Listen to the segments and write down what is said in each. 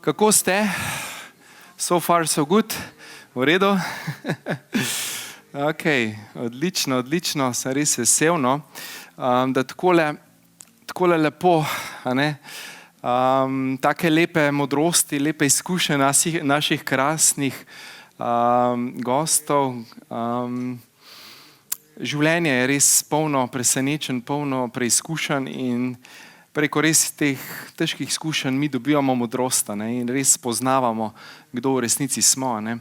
Kako ste? So far so good? V redu? Ok, odlično, sem res vesel, no? Da takole lepo, a ne? Take lepe modrosti, lepe izkušnje naših krasnih gostov. Življenje je res polno presenečenj, polno preizkušenj in preko res teh težkih izkušenj mi dobivamo modrost, ne? In res spoznavamo, kdo v resnici smo. Ne?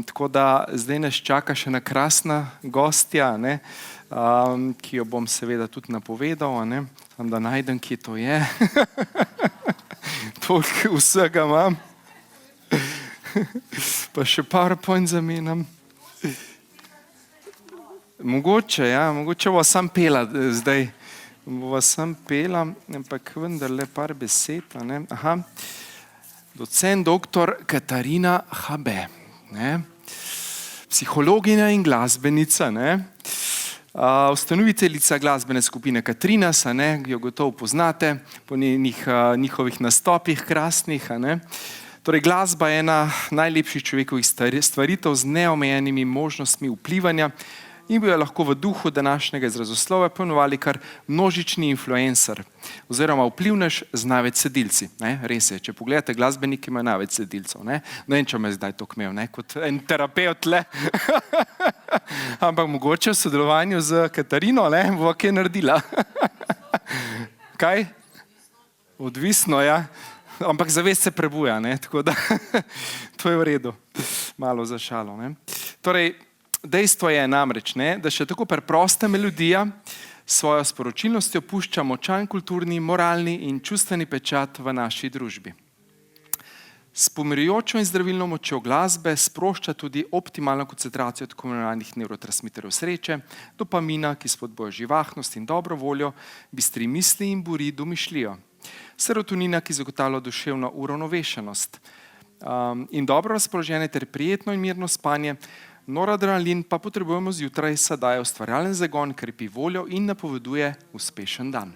Tako da zdaj nas čaka še ena krasna gostja, ne? Ki jo bom seveda tudi napovedal, ne? Samo da najdem, kje to je. Toliko vsega imam. Pa še PowerPoint zamenjam. Mogoče bova sam pela zdaj. Bova sam pela, ampak vendarle par besed. Ne? Aha. Docent doktor Katarina Habe. Ne? Psihologinja in glasbenica. Ne? Ustanoviteljica glasbene skupine Katrinas, ne? Jo gotovo poznate po njihovih nastopih krasnih. Ne? Torej, glasba je ena najlepših človekovih stvaritev z neomejenimi možnostmi vplivanja in bi jo lahko v duhu današnjega izrazoslova poimenovali kar množični influencer oziroma vplivnež z največ sedilci. Ne? Res je, če pogledate, glasbeniki imajo največ sedilcev. Ne vem, če me zdaj to kmel, ne? Kot en terapeut le. Ampak mogoče v sodelovanju z Katarino bova kaj naredila. Kaj? Odvisno, ja. Ampak zavest se prebuja, ne? Tako da to je v redu. Malo za šalo. Ne? Torej, dejstvo je namreč, ne, da še tako preprosta melodija svojo sporočilnostjo pušča močan kulturni, moralni in čustveni pečat v naši družbi. S pomirjujočo in zdravilno močjo glasbe sprošča tudi optimalno koncentracijo tako imenovanih nevrotransmiterjev sreče, dopamina, ki spodbuja živahnost in dobro voljo, bistri misli in buri domišljijo. Serotonina, ki zagotavlja duševno uravnovešenost in dobro razpoloženje ter prijetno in mirno spanje. Noradrenalin pa potrebujemo zjutraj, saj daje ustvarjalen zagon, krepi voljo in napoveduje uspešen dan.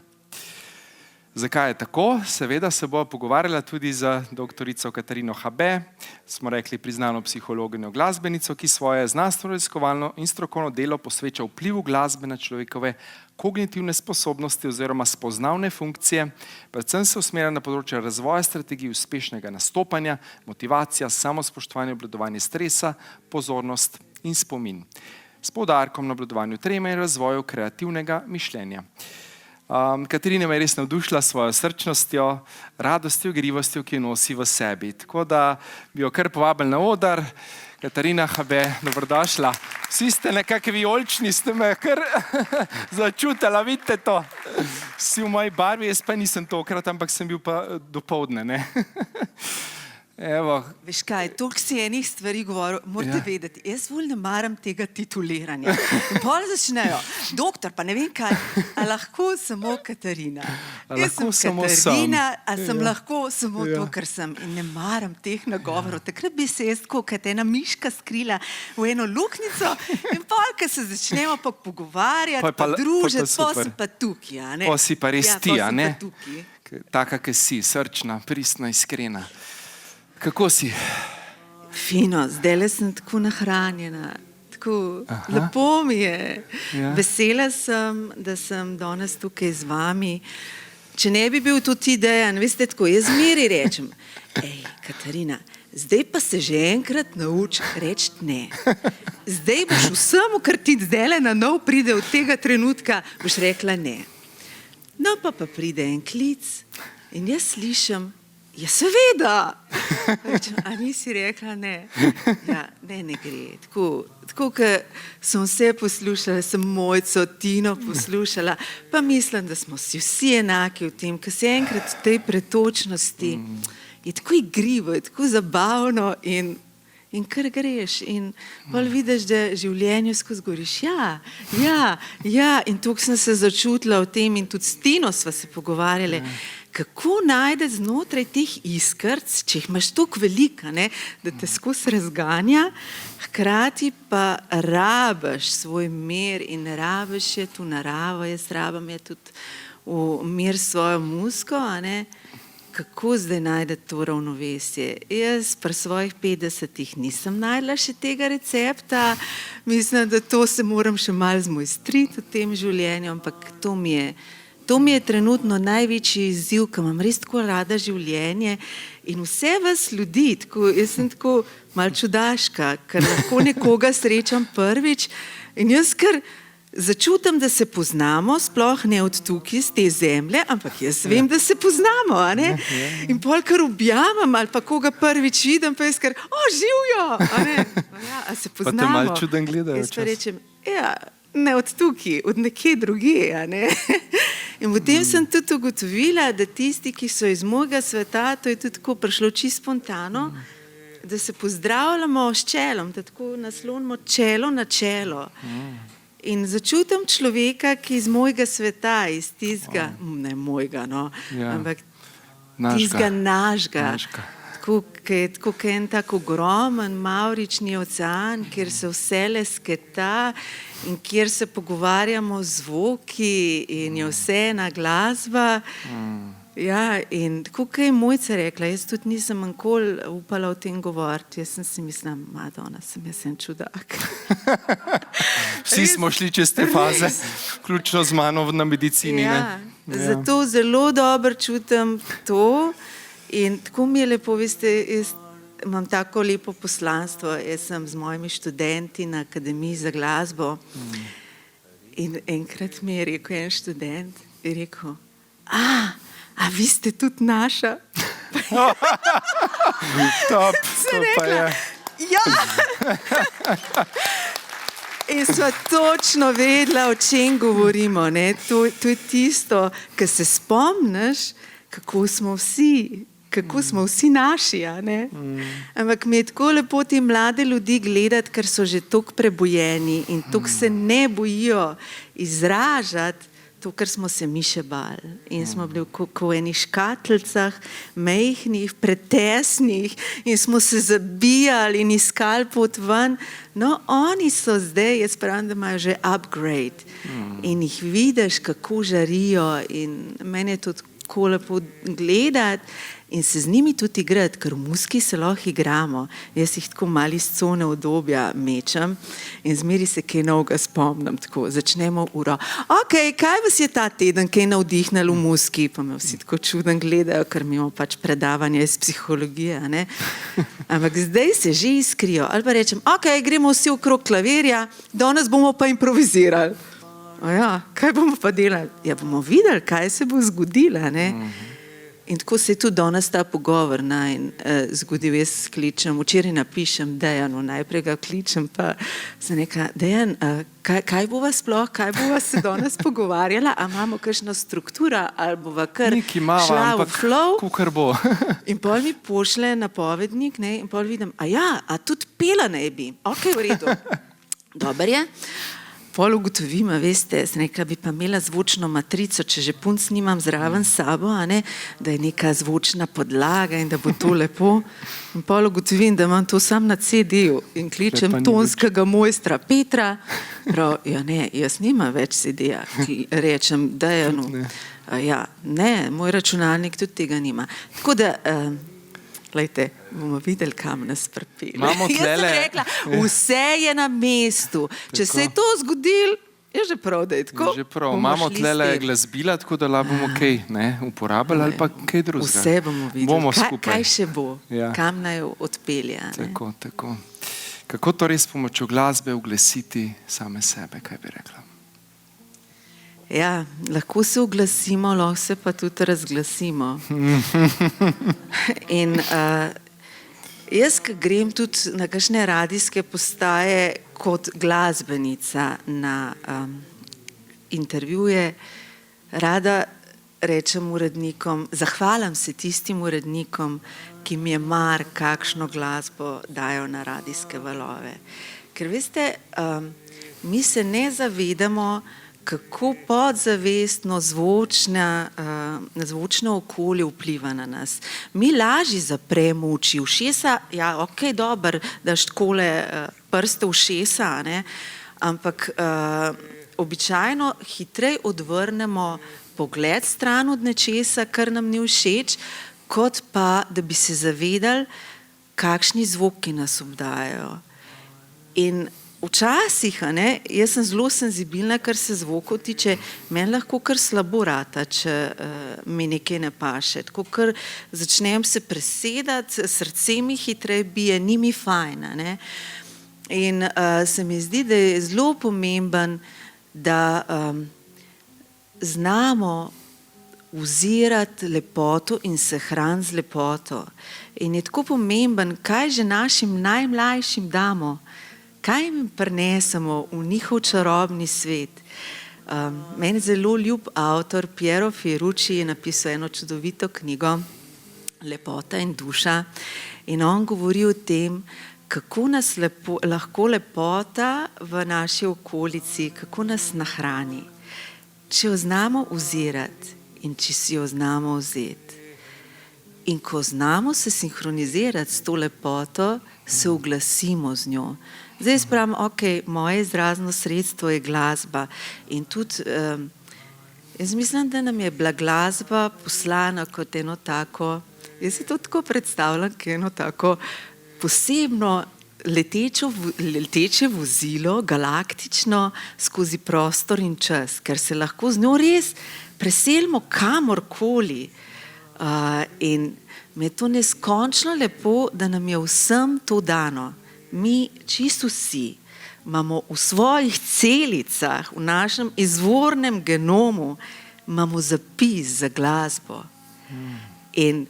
Zakaj je tako? Seveda se bova pogovarjala tudi z doktorico Katarino Habe, smo rekli priznano psihologinjo glasbenico, ki svoje znanstveno-raziskovalno in strokovno delo posveča vplivu glasbe na človekove kognitivne sposobnosti oziroma spoznavne funkcije, predvsem se usmerja na področje razvoja strategij uspešnega nastopanja, motivacija, samospoštovanje, obvladovanje stresa, pozornost in spomin. S poudarkom na obvladovanju treme in razvoju kreativnega mišljenja. Katarina me je res navdušila s svojo srčnostjo, radostjo, igrivostjo, ki jo nosi v sebi. Tako da bi jo kar povabili na oder. Katarina Habe, dobrodošla. Vsi ste nekako vijolični, ste me kar začutila, vidite to. Vsi v moji barvi, jaz pa nisem tokrat, ampak sem bil pa dopoldne, ne. Evo. Veš kaj, toliko si enih stvari govoril, morate vedeti, jaz bolj ne maram tega tituliranja. In potem začnejo, doktor, pa ne vem kaj, a lahko samo Katarina. Jaz sem Katarina, a sem lahko samo to, kar sem. In ne maram teh nagovorov. Takrat bi se jaz tako, kot ena miška skrila v eno luknjico in potem, ko se začnemo pa pogovarjati, pa družiti, pa sem pa tukaj, a ne. Pa si pa res ti, a ne. Pa sem pa tukaj. Taka, ki si, srčna, pristna, iskrena. Kako si? Fino, zdajle sem tako nahranjena, tako lepo mi je. Ja. Vesela sem, da sem danes tukaj z vami. Če ne bi bil to ti Dejan, veste tako, jaz zmeri rečem, Katarina, zdaj pa se že enkrat nauči reči ne. Zdaj boš vsemu, kar ti zdajle na nov pride od tega trenutka, boš rekla ne. No pa pride en klic in jaz slišim, ja, seveda. A nisi rekla ne? Ja, ne gre. Tako, ker sem vse poslušala, sem Mojco, Tino poslušala, pa mislim, da smo si vsi enaki v tem, ker se enkrat v tej pretočnosti je tako igrivo, je tako zabavno in kar greš in bolj vidiš, da življenju skozi goriš. Ja, in tukaj sem se začutila v tem in tudi s Tino sva se pogovarjali, kako najdeš znotraj teh iskrc, če jih imaš toliko velika, ne, da te skozi razganja, hkrati pa rabiš svoj mir in rabiš je tu naravo, jaz rabim je tudi v mir svojo muziko, a ne, kako zdaj najdete to ravnovesje. Jaz pri svojih 50-ih nisem najdla še tega recepta, mislim, da to se moram še malo zmojstriti v tem življenju, ampak to mi je trenutno največji izziv, ker imam res tako rada življenje in vse vas ljudi, jaz sem tako malo čudaška, ker lahko nekoga srečam prvič in jaz kar začutim, da se poznamo, sploh ne od tukaj, z te zemlje, ampak jaz vem, da se poznamo, a ne? In pol kar objamem ali pa koga prvič vidim, pa jaz kar, živjo, a ne? A se poznamo. Pa te malo čuden gledajo jaz pa rečem, ne od tukaj, od nekje drugje, a ne? In potem sem tudi ugotovila, da tisti, ki so iz mojega sveta, to je tudi tako prišlo čisto spontano, da se pozdravljamo s čelom, da tako naslonimo čelo na čelo. In začutim človeka, ki iz mojega sveta, iz tistega, ne mojega, no, ampak tistega našega. Tako en tak ogromen mavrični ocean, kjer se vse lesketa in kjer se pogovarjamo z zvoki in je vse ena glasba. Ja, in tako, kaj je Mojca rekla, jaz tudi nisem nikoli upala o tem govoriti, jaz sem si mislila, Madonna, sem jaz en čudak. Vsi smo šli čez te faze, vključno z mano na medicini. Zato zelo dobro čutim to in tako mi je lepo, veste, jaz imam tako lepo poslanstvo, jaz sem z mojimi študenti na Akademiji za glasbo in enkrat mi je rekel en študent, je rekel, a vi ste tudi naša? Top, sem rekla, ja! In sva točno vedela, o čem govorimo. Ne? To je tisto, kar se spomniš, kako smo vsi naši. A ne? Ampak mi je tako lepo te mlade ljudi gledati, ker so že toliko prebujeni in toliko se ne bojijo izražati to, kar smo se mi še bali. In smo bili v enih škatlicah, mejhnih, pretesnih in smo se zabijali in iskali pot ven. No, oni so zdaj, jaz pravim, da imajo že upgrade in jih vidiš, kako žarijo in meni je to tako lepo gledati in se z njimi tudi igrati, ker v muziki se lahko igramo. Jaz jih tako malo iz cone obdobja mečem in zmeri se kaj novega spomnim. Tako, začnemo uro. Ok, kaj vas je ta teden kaj navdihnalo v muziki? Pa me vsi tako čuden gledajo, ker mi imamo pač predavanje iz psihologije. Ne? Ampak zdaj se že iskrijo. Ali pa rečem, ok, gremo vsi okrog klavirja, danes bomo pa improvizirali. Kaj bomo pa delali? Ja, bomo videli, kaj se bo zgodilo. In tako se je tudi danes ta pogovor zgodil. Jaz kličem, včeraj napišem Dejanu, najprej ga kličem, pa sem rekla, Dejan, kaj bova sploh, kaj bova se danes pogovarjala, a imamo kakšno strukturo, ali bova kar šla v flow. Kukar bo. In pol mi pošle napovednik, in pol vidim, a tudi pela ne bi. Ok, v redu. Dober je. Pol ugotovim, veste, sem rekla, bi pa imela zvočno matrico, če že punc nimam zraven sabo, da je neka zvočna podlaga in da bo to lepo. In pol ugotovim, da imam to sam na CD-ju in kličem tonskega mojstra Petra. Prav, ne, jaz nimam več CD-ja, rečem Dejanu. Ne, moj računalnik tudi tega nima. Tako da, glejte, bomo videli, kam nas pripelje. Jaz sem rekla, vse je na mestu. Če se je to zgodilo, je že prav, da je tako. Že prav, imamo tlele glasbila, tako da bomo kaj uporabljali ali pa kaj drugega. Vse bomo videli, kaj še bo, kam naj odpelje. Tako. Kako torej s pomočjo glasbe uglesiti same sebe, kaj bi rekla? Ja, lahko se oglasimo, lahko se pa tudi razglasimo. In jaz, ki grem tudi na kakšne radijske postaje kot glasbenica na intervjuje, rada rečem urednikom, zahvalim se tistim urednikom, ki mi je mar, kakšno glasbo dajo na radijske valove. Ker veste, mi se ne zavedamo, kako podzavestno zvočno okolje vpliva na nas. Mi lažje zapremo oči, ušesa, ok, dober, daš takole prste ušesa, ampak običajno hitrej odvrnemo pogled stran od nečesa, kar nam ni všeč, kot pa, da bi se zavedali, kakšni zvoki nas obdajajo. In včasih, jaz sem zelo senzibilna, kar se zvokov tiče, meni lahko kar slabo rata, če mi nekaj ne paše. Tako kar začnem se presedati, srce mi hitreje bije, ni mi fajn. In se mi zdi, da je zelo pomemben, da znamo vzirati lepoto in se hraniti z lepoto. In je tako pomemben, kaj že našim najmlajšim damo, kaj jim prinesemo v njihov čarobni svet. Meni zelo ljub avtor Piero Fiorucci je napisal eno čudovito knjigo Lepota in duša in on govori o tem, kako nas lahko lepota v naši okolici, kako nas nahrani. Če jo znamo vzirati in če si jo znamo vzeti. In ko znamo se sinhronizirati s to lepoto, se uglasimo z njo. Zdaj spravim, moje izrazno sredstvo je glasba in tudi, jaz mislim, da nam je bila glasba poslana kot eno tako, jaz si to tako predstavljam, kot eno tako posebno leteče vozilo, galaktično, skozi prostor in čas, ker se lahko z njo res preselimo kamorkoli. In me je to neskončno lepo, da nam je vsem to dano. Mi čisto vsi imamo v svojih celicah, v našem izvornem genomu, imamo zapis za glasbo. In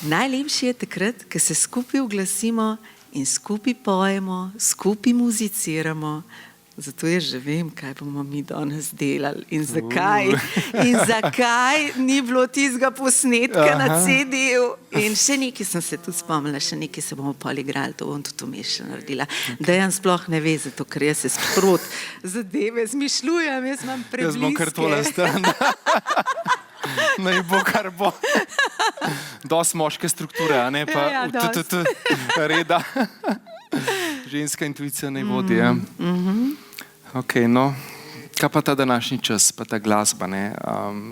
najlepše je takrat, ko se skupaj uglasimo in skupaj pojemo, skupaj muziciramo. Zato jaz že vem, kaj bomo mi danes delali in zakaj. In zakaj ni bilo tistega posnetka na CD-ju. In še nekaj sem se tudi spomnila, še nekaj se bomo pol igrali, to bom tudi vmes še naredila. Dejan sploh ne ve, zato ker jaz se sprot zadeve zmišljujem, jaz imam prebliske. Jaz bom kar tole stran. Naj bo, kar bo. Dost moške strukture, a ne pa reda. Ženska intuicija naj vodi. Ok, no, kaj pa ta današnji čas, pa ta glasba,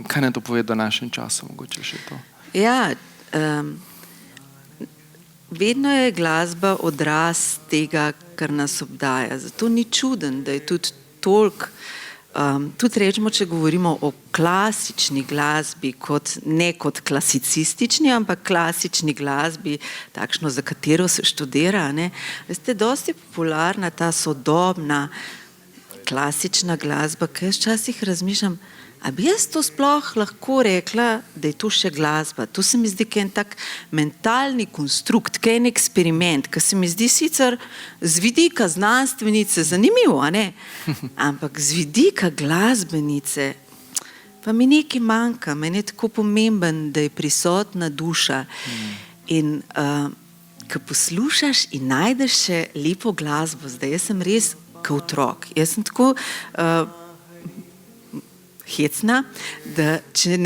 kaj ne to pove do našem času, mogoče še to? Ja, vedno je glasba odraz tega, kar nas obdaja. Zato ni čuden, da je tudi toliko, tudi rečemo, če govorimo o klasični glasbi, ne kot klasicistični, ampak klasični glasbi, takšno, za katero se študira. Veste, dosti je popularna ta sodobna klasična glasba, ki jaz včasih razmišljam, a bi jaz to sploh lahko rekla, da je to še glasba. To se mi zdi, ki je en tak mentalni konstrukt, ki je en eksperiment, ki se mi zdi sicer z vidika znanstvenice zanimivo, ampak z vidika glasbenice pa mi nekaj manjka, meni je tako pomemben, da je prisotna duša. In ko poslušaš in najdeš še lepo glasbo, zdaj jaz sem res kot otrok. Jaz sem tako hecna, da če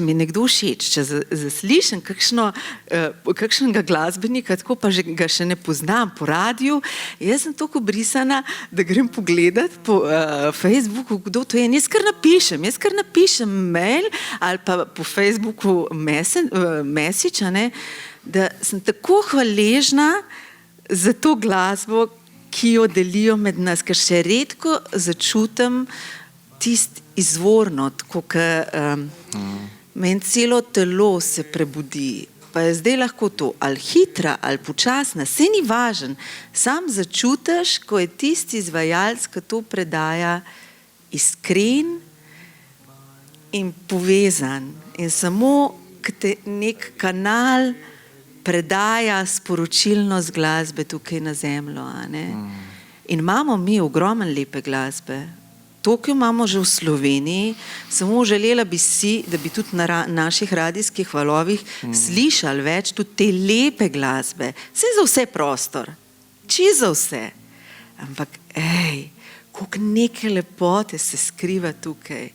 mi nekdo všeč, če zaslišim kakšnega glasbenika, tako pa ga še ne poznam po radiju, jaz sem toliko brisana, da grem pogledat po Facebooku, kdo to je. Jaz kar napišem mail ali pa po Facebooku message, da sem tako hvaležna za to glasbo, ki jo delijo med nas, ker še redko začutim tisto izvorno, tako meni celo telo se prebudi. Pa je zdaj lahko to ali hitra, ali počasna, saj ni važen. Sam začutiš, ko je tisti izvajalec, ki to predaja, iskren in povezan. In samo, ko te nek kanal predaja sporočilnost glasbe tukaj na zemljo. In imamo mi ogromno lepe glasbe. To, ki jo imamo že v Sloveniji, samo želela bi si, da bi tudi na naših radijskih valovih slišali več tudi te lepe glasbe. Saj za vse prostor, čisto za vse. Ampak, koliko neke lepote se skriva tukaj.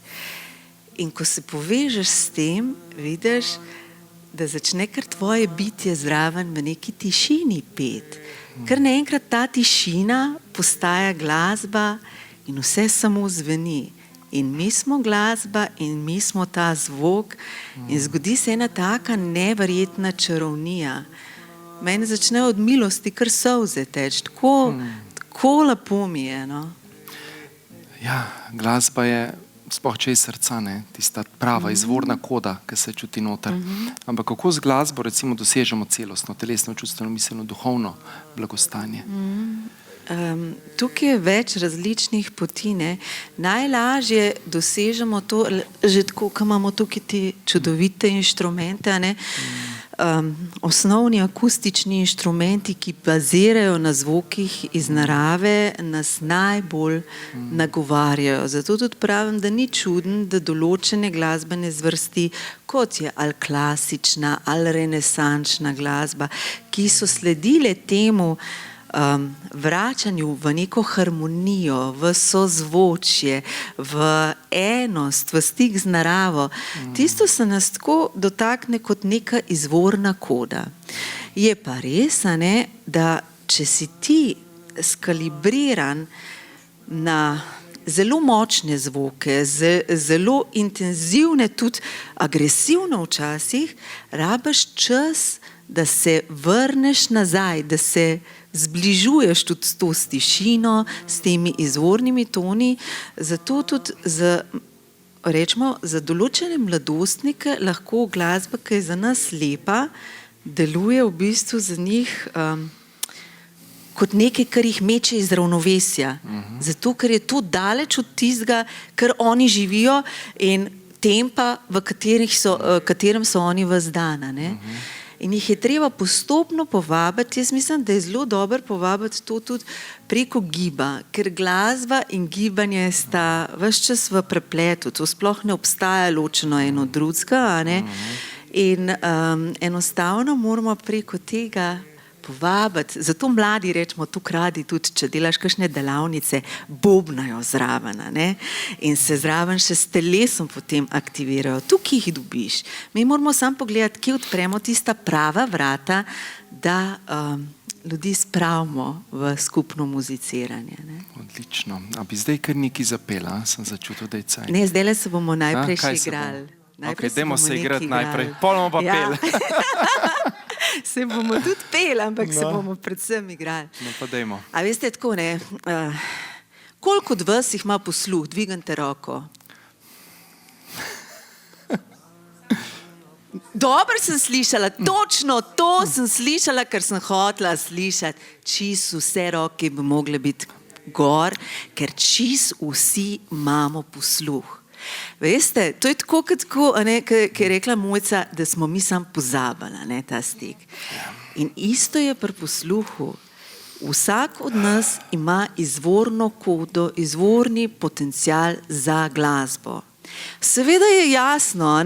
In ko se povežeš s tem, vidiš, da začne kar tvoje bitje zraven v neki tišini pet. Ker naenkrat ta tišina postaja glasba in vse samo zveni. In mi smo glasba in mi smo ta zvok in zgodi se ena taka neverjetna čarovnija. Mene začne od milosti kar solze teči, tako lepo mi je. No? Ja, glasba je, sploh če je srca, ne, tista prava, izvorna koda, ki se čuti noter. Ampak kako z glasbo recimo dosežemo celostno, telesno, čustveno, miselno, duhovno blagostanje? Tukaj je več različnih poti. Ne? Najlažje dosežemo to, že tako, ko imamo tukaj te čudovite inštrumente, ne? Osnovni akustični inštrumenti, ki bazirajo na zvokih iz narave, nas najbolj nagovarjajo. Zato tudi pravim, da ni čuden, da določene glasbene zvrsti, kot je ali klasična ali renesančna glasba, ki so sledile temu vračanju v neko harmonijo, v sozvočje, v enost, v stik z naravo. Tisto se nas tako dotakne kot neka izvorna koda. Je pa res, ne, da če si ti skalibriran na zelo močne zvoke, zelo intenzivne, tudi agresivne včasih, rabiš čas, da se vrneš nazaj, da se zbližuješ tudi s to tišino, s temi izvornimi toni. Zato tudi za določene mladostnike lahko glasba, ki je za nas lepa, deluje v bistvu za njih kot nekaj, kar jih meče iz ravnovesja. Zato, ker je to daleč od tistega, kar oni živijo in tempa, v katerem so oni ves dan. In jih je treba postopno povabiti. Jaz mislim, da je zelo dobro povabiti to tudi preko giba, ker glasba in gibanje sta ves čas v prepletu. To sploh ne obstaja ločeno eno od drugega. In enostavno moramo preko tega povabiti. Zato mladi rečemo, tukaj radi tudi, če delaš kakšne delavnice, bobnajo zraven, ne? In se zraven še s telesom potem aktivirajo. Tukaj jih dobiš. Mi moramo samo pogledati, kje odpremo tista prava vrata, da ljudi spravimo v skupno muziciranje. Ne? Odlično. A bi zdaj kar nekaj zapela? Sem začutil, da je cajt. Ne, zdajle se bomo najprej še igrali. Ok, dajmo se igrati najprej. Pol bomo pa pel. Se bomo tudi peli, ampak se bomo predvsem igrali. No pa dajmo. A veste tako, ne, koliko od vas jih ima posluh? Dvignite roko. Dobro sem slišala, točno to sem slišala, kar sem hotela slišati. Čisto vse roke bi mogle biti gor, ker čisto vsi imamo posluh. Veste, to je tako, ki je rekla Mojca, da smo mi sam pozabili, ta stik. In isto je pri posluhu. Vsak od nas ima izvorno kodo, izvorni potencial za glasbo. Seveda je jasno,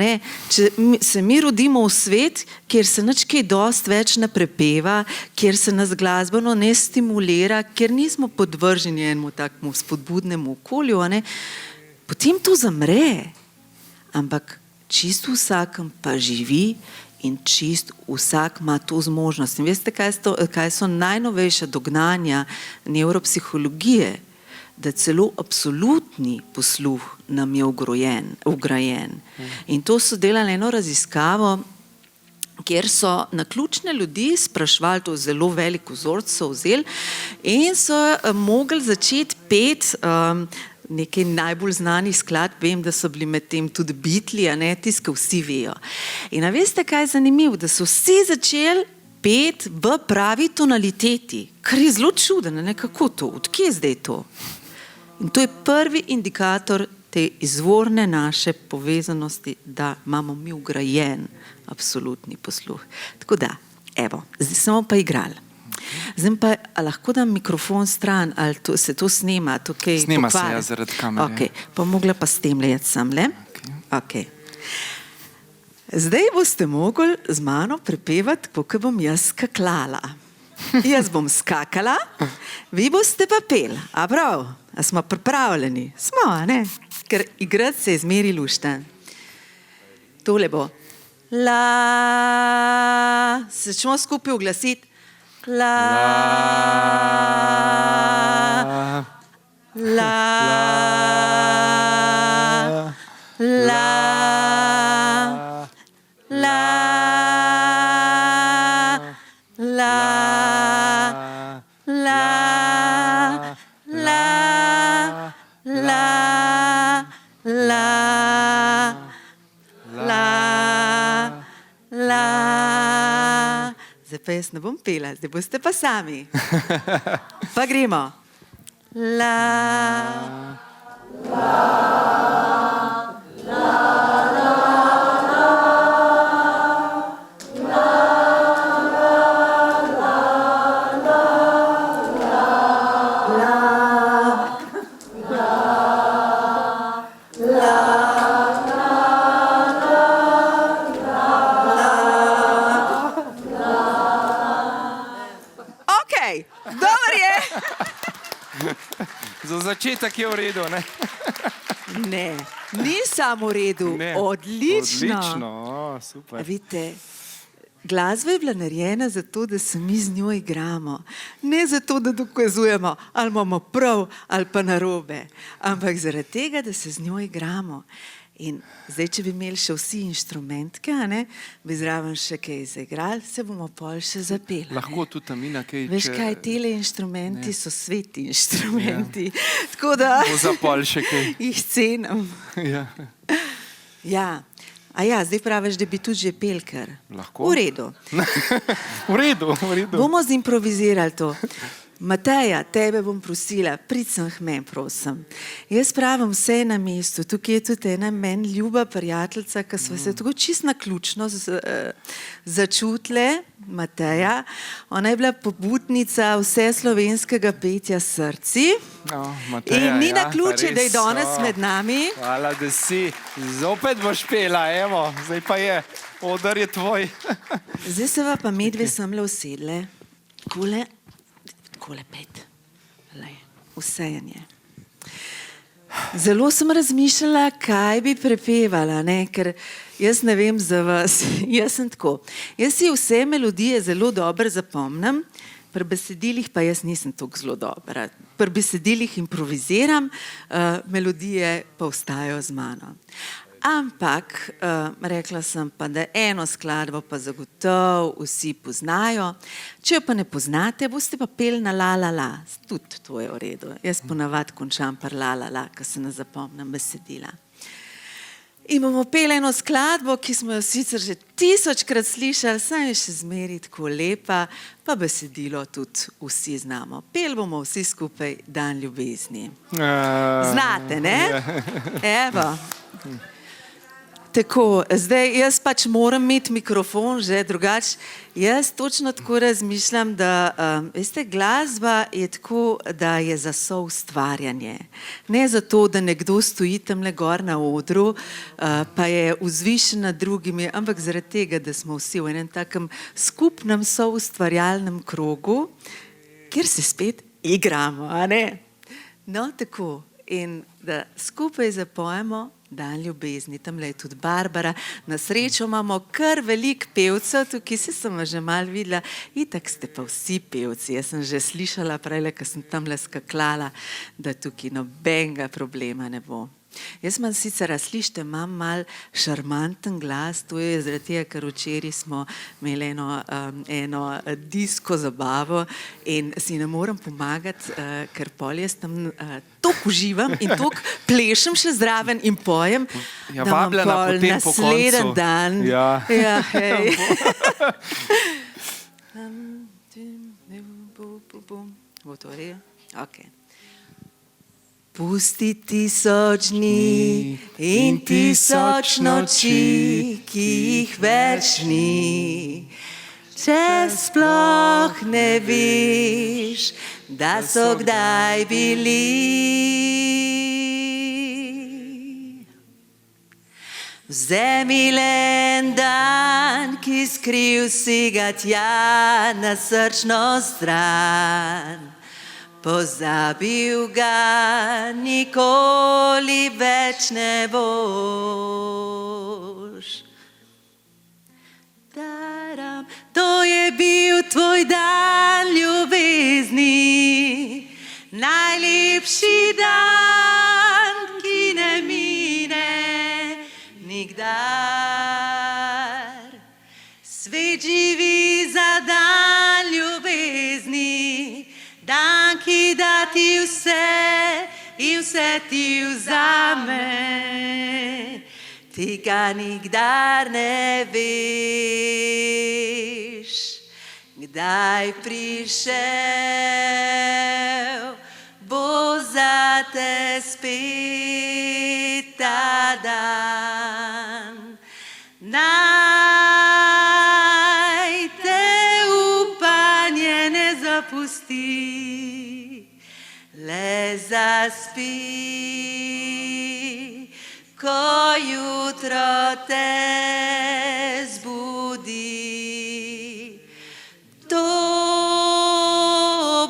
če se mi rodimo v svet, kjer se nič kaj dosti več ne prepeva, kjer se nas glasbeno ne stimulira, kjer nismo podvrženi enemu takemu spodbudnemu okolju, potem to zamre, ampak čisto vsakem pa živi in čisto vsak ima to zmožnost. In veste, kaj so najnovejša dognanja nevropsihologije? Da celo absolutni posluh nam je vgrajen. In to so delali eno raziskavo, kjer so naključne ljudi sprašvali, to zelo velik vzorec so vzeli, in so mogli začeti peti nekaj najbolj znanih skladb. Vem, da so bili med tem tudi Beatli, tisti, ki vsi vejo. In a veste, kaj je zanimivo? Da so vsi začeli peti v pravi tonaliteti, kar je zelo čudno, kako to, odkje je zdaj to? In to je prvi indikator te izvorne naše povezanosti, da imamo mi vgrajen absolutni posluh. Tako da, evo, zdaj smo pa igrali. Zdaj pa, lahko dam mikrofon stran, ali se to snema? Snema se, ja, zaradi kamere. Ok, pa mogla pa s tem lejati samle. Ok. Zdaj boste mogli z mano prepevati, kako bom jaz skaklala. Jaz bom skakala, vi boste pa pel. A prav? A smo pripravljeni? Smo, ne? Ker igrati se je zmeri lušten. Tole bo. La. Se začnemo skupaj oglasiti. La. La. La. jaz ne bom pela, zdaj boste pa sami. Pa gremo. La. Okej, dober je. Za začetek je v redu, ne? Ne, ni samo v redu, Ne. odlično. Odlično, super. Vidite, glasba je bila narejena zato, da se mi z njo igramo. Ne zato, da dokazujemo, ali imamo prav ali pa narobe, ampak zaradi tega, da se z njo igramo. In zdaj, če bi imeli še vsi inštrumentke, a ne, bi zraven še kaj zaigrali, se bomo pol še zapeli. Lahko tudi Tamina kaj, Veš kaj, tele inštrumenti so sveti inštrumenti, tako da bo za pol še kaj. jih cenim. Ja. Ja. A ja, zdaj praviš, da bi tudi že pel kar. Lahko. V redu. V redu, v redu. Bomo zimprovizirali to. Mateja, tebe bom prosila, prid sem k meni, prosim. Jaz pravim vse na mestu. Tukaj je tudi ena meni ljuba prijateljica, ki sva se tako čisto naključno začutile, Mateja. Ona je bila pobudnica vse slovenskega petja Srci. Mateja, In ni ja, naključje, pa da je res, danes med nami. Hvala, da si. Zopet boš pela, evo. Zdaj pa je. Oder je tvoj. Zdaj se pa medve semle usedle. Takole pet. Lej, vsejanje. Zelo sem razmišljala, kaj bi prepevala, ne? Ker jaz ne vem za vas, jaz sem tako. Jaz si vse melodije zelo dobro zapomnim, pri besedilih pa jaz nisem tako zelo dobra. Pri besedilih improviziram, melodije pa ostajajo z mano. Ampak rekla sem pa, da eno skladbo pa zagotovo vsi poznajo. Če jo pa ne poznate, boste pa peli na la la la. Tudi to je v redu. Jaz ponavadi končam par la la la, ko se ne zapomnim besedila. In bomo peli eno skladbo, ki smo jo sicer že 1000-krat slišali, saj je še zmeraj tako lepa, pa besedilo tudi vsi znamo. Peli bomo vsi skupaj Dan ljubezni. Znate, ne? Evo. Tako, zdaj jaz pač moram imeti mikrofon že, drugače jaz točno tako razmišljam, da veste, glasba je tako, da je za soustvarjanje. Ne zato, da nekdo stoji tamle gor na odru, pa je vzvišen nad drugimi, ampak zaradi tega, da smo vsi v enem takem skupnem soustvarjalnem krogu, kjer se spet igramo, a ne? No, tako. In da skupaj zapojemo Dan ljubezni. Tamle je tudi Barbara. Na srečo imamo kar veliko pevcev, tukaj sem že malo videla. Itak ste pa vsi pevci. Jaz sem že slišala prejle, ko sem tamle skakljala, da tukaj nobenega problema ne bo. Jaz imam sicer, slišite, imam mal šarmanten glas, to je zaradi tega, ker včeraj smo imeli eno disko zabavo in si ne morem pomagati, ker pol jaz tam toliko uživam in toliko plešem še zraven in pojem, Ja, da imam vabljena pol potem po nasleden koncu. dan. Ja. Ja, hej. Bo to rejo? Okej. Pusti 1000 dni in 1000 noči, ki jih več ni. Če sploh ne veš, da so kdaj bili. Vzemi le en dan, ki skril si ga tja na srčno stran. Pozabil ga nikoli več ne boš. Taram, to je bil tvoj dan ljubezni, najlepši dan, ki ne mine nikdar. Svet živi za dan ljubezni, dan, ki da ti vse in vse ti vzame, ti ga nikdar ne veš. kdaj prišel bo zate spet ta dan. Naj te upanje ne zapusti, le zaspi, ko jutro te zbudi. To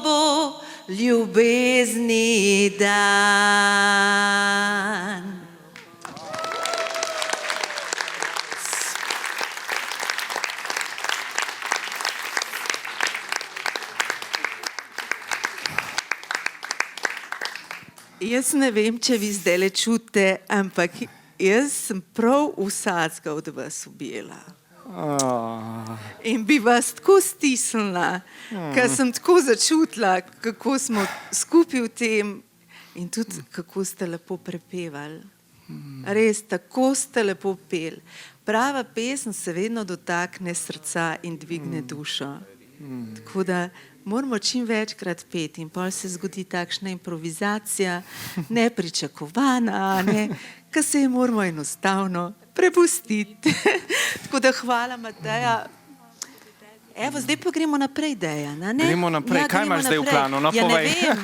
bo ljubezni dan. Jaz ne vem, če vi zdaj čutite, ampak jaz sem prav vsakega od vas objela. In bi vas tako stisnila, ker sem tako začutila, kako smo skupaj v tem in tudi kako ste lepo prepevali. Res, tako ste lepo peli. Prava pesem se vedno dotakne srca in dvigne dušo. Tako da moramo čim večkrat peti in pol se zgodi takšna improvizacija, nepričakovana, ker se je moramo enostavno prepustiti. Tako da hvala, Mateja. Evo, zdaj pa gremo naprej, Dejan. Gremo naprej. Kaj imaš zdaj v planu? No, ja, ne povej. vem.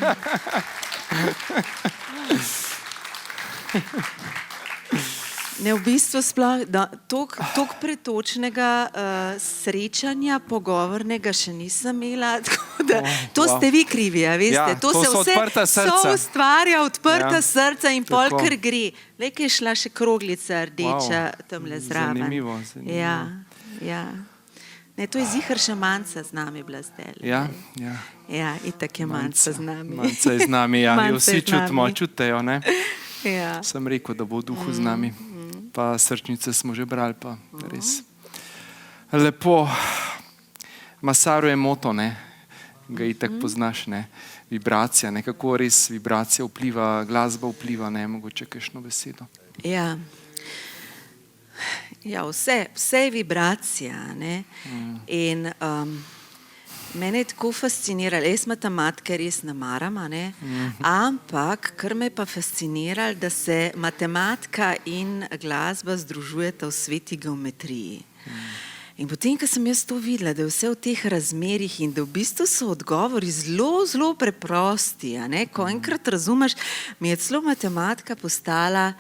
Ne, v bistvu sploh, toliko pretočnega srečanja, pogovornega še nisem imela, tako da to ste vi krivi, a veste. Ja, to so odprta srca. So ustvarja odprta Ja, srca in pol tako. kar gre. Lej, kaj je šla še kroglica rdeča tamle zraven. Zanimivo. Ja, ja. Ne, to je zihar še Manca z nami bila zdaj. Ja. Ja, itak je Manca z nami. Manca je z nami, ja. Manca je Vsi z nami. čutejo, ne? Ja. Sem rekel, da bo v duhu z nami. Pa srčnice smo že brali, pa res. Lepo. Masaru je moto, ne? Ga itak poznaš, ne? Vibracija, nekako res vibracija vpliva, glasba vpliva, ne? Mogoče kakšno besedo. Ja. Ja, vse je vibracija, ne? In mene je tako fasciniralo, jaz matematike res ne maram, ne? Ampak, kar me je pa fasciniralo, da se matematika in glasba združujeta v sveti geometriji. In potem, ko sem jaz to videla, da je vse v teh razmerih in da v bistvu so odgovori zelo, zelo preprosti, a ne? Ko enkrat razumeš, mi je celo matematika postala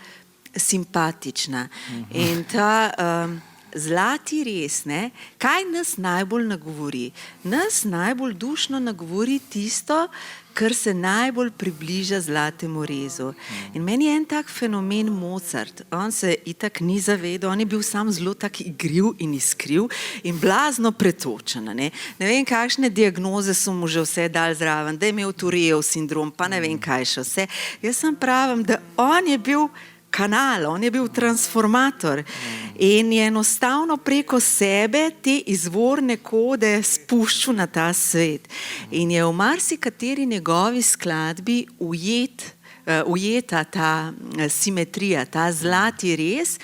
simpatična. In ta zlati res, ne? Kaj nas najbolj nagovori? Nas najbolj dušno nagovori tisto, kar se najbolj približa zlatemu rezu. In meni je en tak fenomen Mozart. On se itak ni zavedal, on je bil sam zelo tak igriv in iskriv in blazno pretočen. Ne vem, kakšne diagnoze so mu že vse dali zraven, da je imel Tourette sindrom, pa ne vem, kaj še vse. Jaz sem pravim, da on je bil kanal, on je bil transformator in je enostavno preko sebe te izvorne kode spuščal na ta svet. In je v marsikateri njegovi skladbi ujeta ta simetrija, ta zlati rez,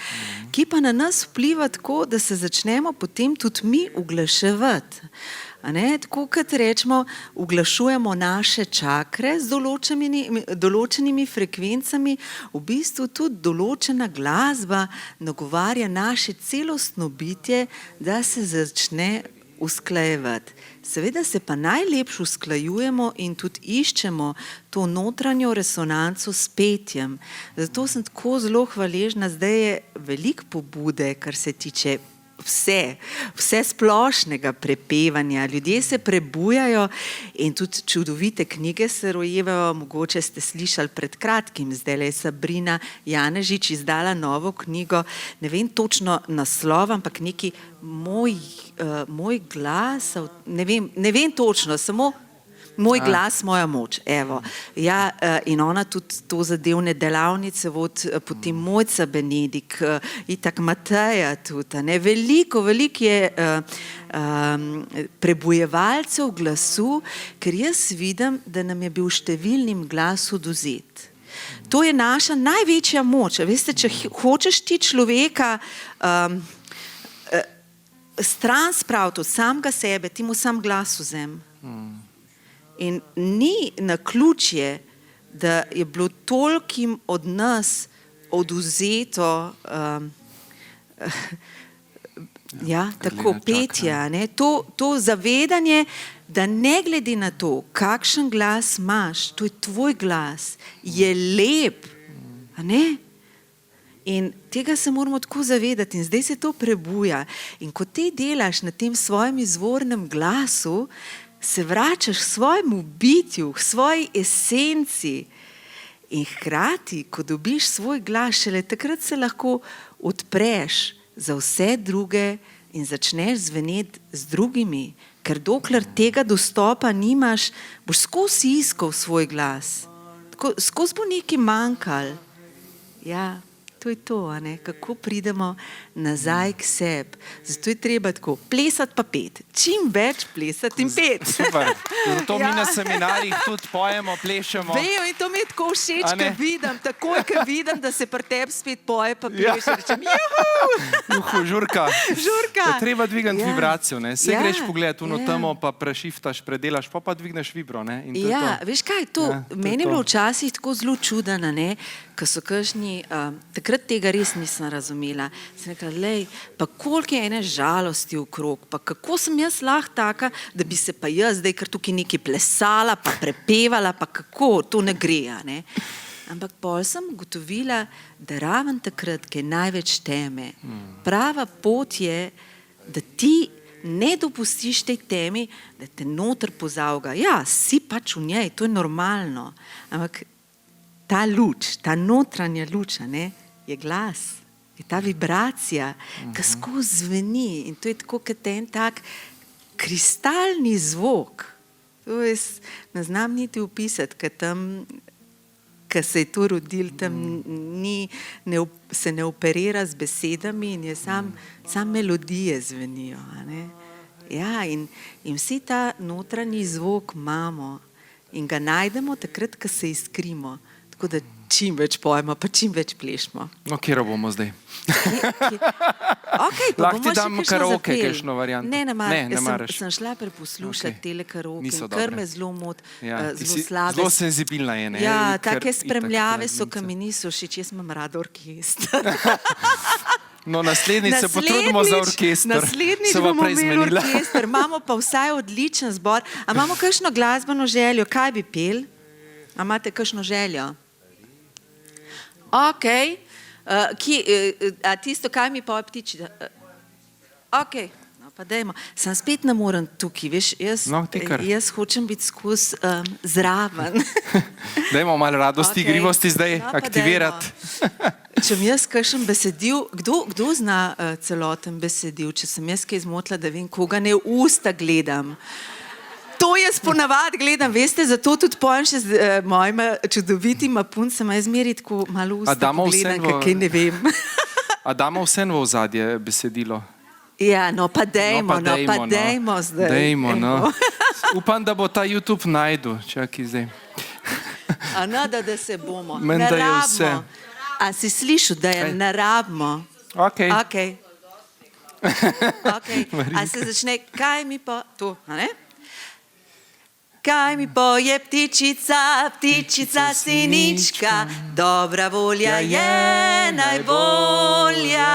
ki pa na nas vpliva tako, da se začnemo potem tudi mi uglaševati. Tako kot rečemo, uglašujemo naše čakre z določenimi frekvencami, v bistvu tudi določena glasba nagovarja naše celostno bitje, da se začne usklajevati. Seveda se pa najlepše usklajujemo in tudi iščemo to notranjo resonanco s petjem. Zato sem tako zelo hvaležna, zdaj je veliko pobude, kar se tiče vse splošnega prepevanja. Ljudje se prebujajo in tudi čudovite knjige se rojevajo. Mogoče ste slišali pred kratkim, zdaj je Sabrina Janežič izdala novo knjigo, ne vem točno naslov, ampak neki moj glas, ne vem točno, samo Moj glas, moja moč, evo. Ja, in ona tudi to zadevne delavnice vodi, potem Mojca Benedik, itak Mateja tudi, ne, veliko je prebujevalcev glasu, ker jaz vidim, da nam je bil številnim glas odvzet. To je naša največja moč. Veste, če hočeš ti človeka stran spraviti od samega sebe, ti mu sam glas vzem. In ni naključje, da je bilo tolkim od nas odvzeto tako petja. Ne? To zavedanje, da ne glede na to, kakšen glas imaš, to je tvoj glas, je lep. A ne? In tega se moramo tako zavedati in zdaj se to prebuja. In ko ti delaš na tem svojem izvornem glasu, se vračaš k svojemu bitju, k svoji esenci. In hkrati, ko dobiš svoj glas, šele takrat se lahko odpreš za vse druge in začneš zveneti z drugimi. Ker dokler tega dostopa nimaš, boš skozi iskal svoj glas. Skozi bo nekaj manjkalo. Ja, to je to, a ne? Kako pridemo nazaj k sebi. Zato je treba tako plesati pa pet. Čim več plesati in pet. Super. Zato mi na seminarjih tudi pojemo, plešemo. Vejo, in to mi je tako všeč, ker vidim, takoj, ker vidim, da se pri tebi spet poje pa pleše. Rečem, juhu! Žurka. Žurka. Je treba dvigati vibracijo, ne? Se greš pogled, temo pa prešiftaš, predelaš, pa dvigneš vibro, ne? In to je to. Veš kaj, meni je bilo včasih tako zelo čudeno, ne? Ko so kakšni, takrat tega res nisem razumela. Sem rekla, lej, pa koliko je ene žalosti okrog, pa kako sem jaz lahko taka, da bi se pa jaz zdaj kar tukaj nekaj plesala, pa prepevala, pa kako, to ne gre, a ne. Ampak pol sem ugotovila, da raven takrat, ki je največ teme, prava pot je, da ti ne dopustiš tej temi, da te noter pozavga. Ja, si pač v njej, to je normalno, ampak ta luč, ta notranja luč, ne, je glas, je ta vibracija, ki skozi zveni in to je tako, kot en tak kristalni zvok. To ne znam niti opisati, ker tam, ker se je to rodil, tam se ne operira z besedami in je sam melodije zvenijo. A ne? Ja, in vsi ta notranji zvok imamo in ga najdemo takrat, ko se iskrimo. Tako da čim več pojmo, pa čim več plešmo. No, kjero bomo zdaj? Okay, lahko ti dam karaoke, kakšno varianto. Ne maraš. Sem šla preposlušati tele karaoke in kar me zelo mot, zelo slabe. Zelo senzibilna je, ne? Ja, take spremljave so, ki mi niso všeč, jaz imam rada orkester. No, naslednjič se potrudimo za orkester. Naslednjič bomo imeli orkester, imamo pa vsaj odličen zbor. A imamo kakšno glasbeno željo, kaj bi pel? A imate kakšno željo? Ok, a tisto, kaj mi poje ptiči? Ok, no pa dajmo. Sam spet ne morem tukaj, veš, jaz hočem biti skozi zraven. Dajmo malo radosti, igrivosti zdaj aktivirati. Če mi jaz kakšen besedil, kdo zna celoten besedil, če sem jaz kaj zmotila, da vem, koga ne v usta gledam. To jaz ponavadi gledam, veste, zato tudi pojem še z mojima čudovitima puncama, jaz meri tako malo usta pogledam, kaj ne vem. A damo vseeno v ozadje besedilo? Ja, no pa dejmo zdaj. Dejmo, no. Upam, da bo ta YouTube najdu, čakaj zdaj. A no, da se bomo. Ne rabimo. A si slišal, da je ne rabimo? Ok. A se začne, kaj mi pa to, a ne? Kaj mi poje ptičica, ptičica sinička, dobra volja je najbolja,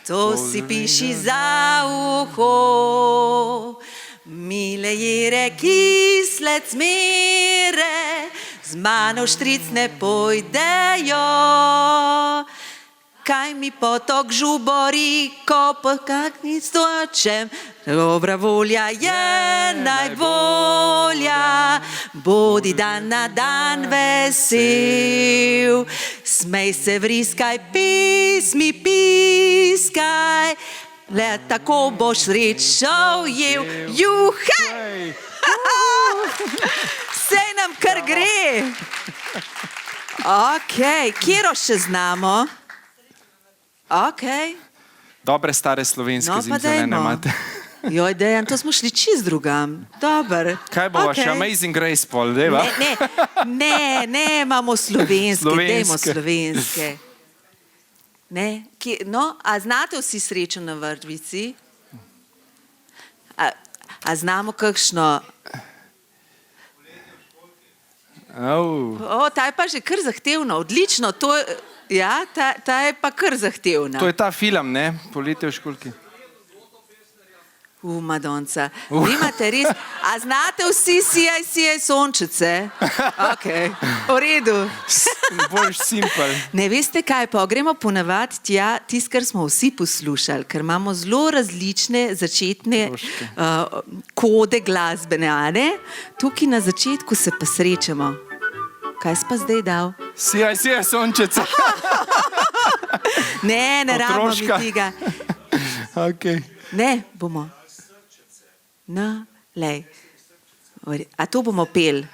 to si piši za uho. Mile jere, kisle cmere, z mano štric ne pojdejo. Kaj mi potok žubori, ko po kakni stočem, dobra volja je najbolja. Bodi dan na dan vesel, smej se, vriskaj, pismi piskaj, le tako boš srečo jel. Juhej! Sej nam kar gre. Ok, kjero še znamo? Ok. Dobre stare slovenske zimzelene imate. Joj, Dejan, to smo šli čist drugam. Dobar. Kaj bova še? Amazing Grace pol, deva? Ne, imamo slovenske. Dejmo slovenske. Ne? No, a znate vsi Srečo na vrtvici? A znamo kakšno? Ta je pa že kar zahtevna, odlično. Ta je pa kar zahtevna. To je ta film, ne? Poletje v školjki. Madonca. Nimate res. A znate vsi sijaj sončice? Ok, v redu. Boljš simpel. Ne veste kaj, pa gremo ponavadi tja, tisto, kar smo vsi poslušali, ker imamo zelo različne začetne kode glasbene, a ne? Tukaj na začetku se pa srečamo. Kaj si pa zdaj dal? Sijaj sončice. Ne rabimo mi tega. Ok. Ne, bomo. No, lej. A to bomo pel?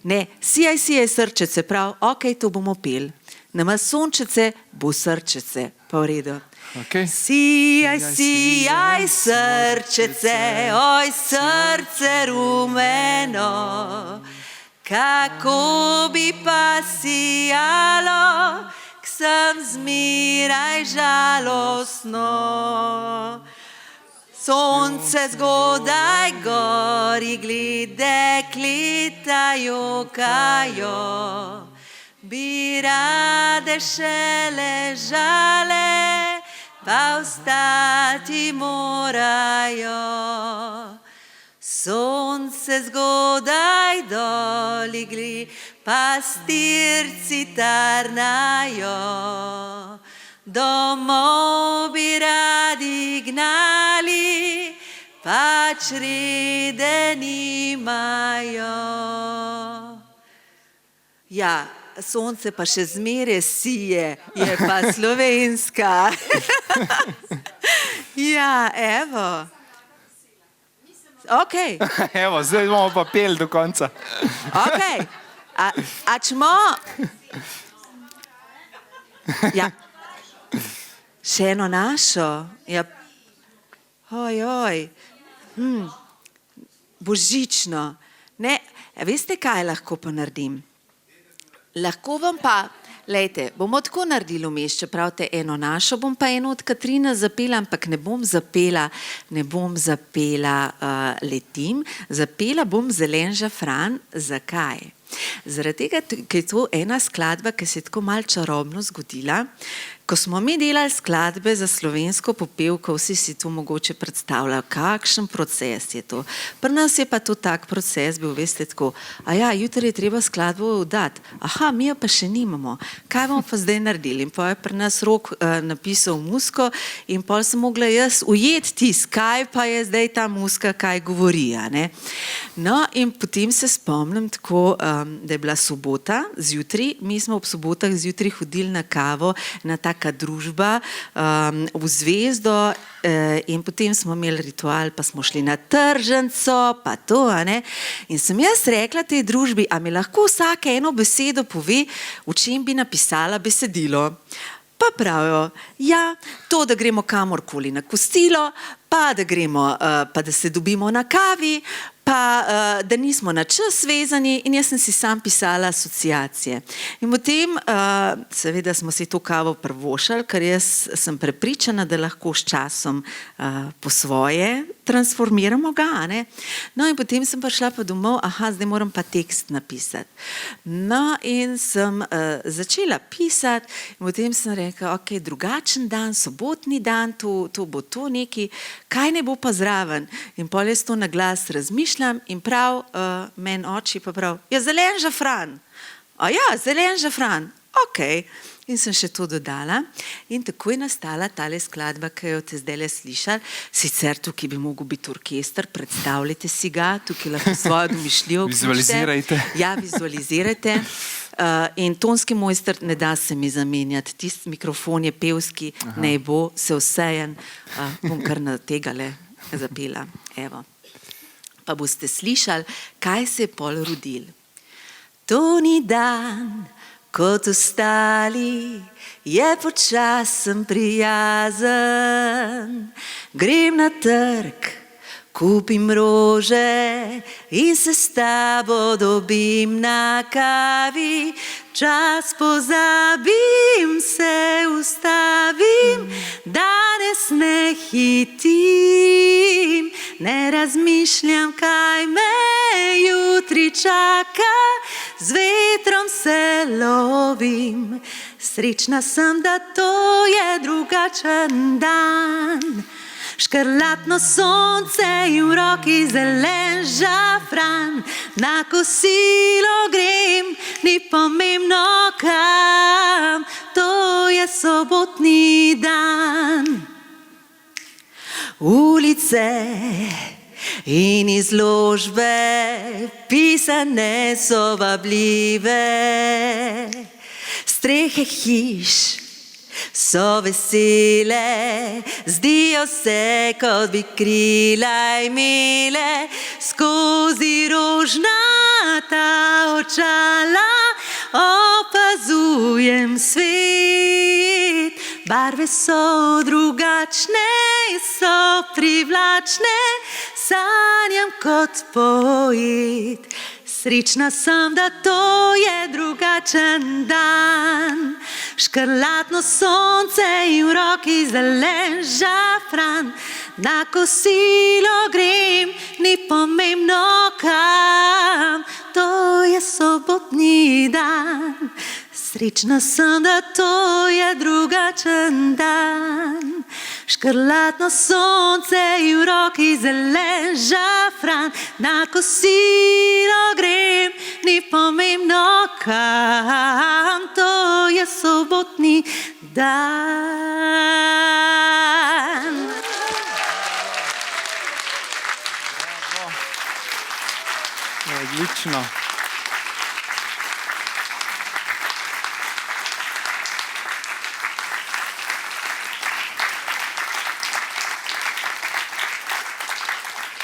Ne, sijaj srčice, prav, ok, to bomo pel. Nama sončice bo srčice, pa v redu. Okay. Sijaj srčice, oj srce rumeno, kako bi pa sijalo, k sem zmeraj žalostno. Sonce zgodaj gori glede, kleta jokajo, bi rade še ležale, pa vstati morajo. Sonce zgodaj doligli, pastirci tarnajo, domov bi radi gnali, pač rede nimajo. Ja, sonce pa še zmeraj sije, je pa slovenska. Ja, evo. Ok. Evo, zdaj bomo pa pel do konca. Ok. A čmo? Ja. Še eno našo. Ja. Oj. Božično. Ne, veste, kaj lahko pa naredim? Lahko vam pa, lejte, bomo tako naredili vmes, če pravite eno našo, bom pa eno od Katrine zapela, ampak ne bom zapela Letim, zapela bom Zelen žafran. Zakaj? Zaradi tega, ker je to ena skladba, ki se je tako malo čarobno zgodila. Ko smo mi delali skladbe za slovensko popevko, vsi si to mogoče predstavljajo, kakšen proces je to. Pri nas je pa to tak proces bil, veste, tako, jutri je treba skladbo oddati. Mi jo pa še nimamo. Kaj bomo pa zdaj naredili? In pa je pri nas Rok napisal musko in pol sem mogla jaz ujeti tis, kaj pa je zdaj ta muska, kaj govori, a ne? No, in potem se spomnim tako, da je bila sobota zjutraj, mi smo ob sobotah zjutraj hodili na kavo, na taka družba v Zvezdo in potem smo imeli ritual, pa smo šli na tržnico, pa to, a ne. In sem jaz rekla tej družbi, a mi lahko vsaka eno besedo pove, v čem bi napisala besedilo. Pa pravijo, ja, to, da gremo kamorkoli na kosilo, pa da gremo, pa da se dobimo na kavi, pa da nismo na čas vezani in jaz sem si sam pisala asociacije. In potem, seveda smo si to kavo privošali, ker jaz sem prepričana, da lahko s časom po svoje transformiramo ga, ne. No in potem sem pa šla pa domov, zdaj moram pa tekst napisati. No in sem začela pisati in potem sem rekla, ok, drugačen dan, sobotni dan, to bo to neki, kaj ne bo pa zraven. In pol jaz to na glas razmišljam in prav, meni oči pa prav, zelen žafran. Zelen žafran, ok. In sem še to dodala in tako je nastala tale skladba, ki jo te zdajle slišali. Sicer tukaj bi mogel biti orkester, predstavljajte si ga, tukaj lahko svojo domišljijo vključite. Vizualizirajte. Ja, vizualizirajte. In tonski mojster ne da se mi zamenjati, tisti mikrofon je pevski, naj bo, se vsejen, bom kar na tegale zapela. Evo. Pa boste slišali, kaj se je pol rodil. To ni dan, kot ostali, je počasen prijazen. Grem na trg, kupim rože in se s tabo dobim na kavi. Čas pozabim, se ustavim, danes ne hitim, ne razmišljam, kaj me jutri čaka, z vetrom se lovim, srečna sem, da to je drugačen dan. Škrlatno sonce in v roki zelen žafran, na kosilo grem, ni pomembno kam, to je sobotni dan. Ulice in izložbe, pisane so vabljive, strehe hiš so vesele, zdijo se, kot bi krila imele, skozi rožnata očala opazujem svet. Barve so drugačne, so privlačne, sanjam kot poet. Srečna sem, da to je drugačen dan. Škrlatno sonce in v roki zelen žafran, na kosilo grem, ni pomembno kam, to je sobotni dan. Srečna sem, da to je drugačen dan. Škrlatno sonce in v roki zelen žafran, na kosilo grem, ni pomembno kam, to je sobotni dan. Odlično.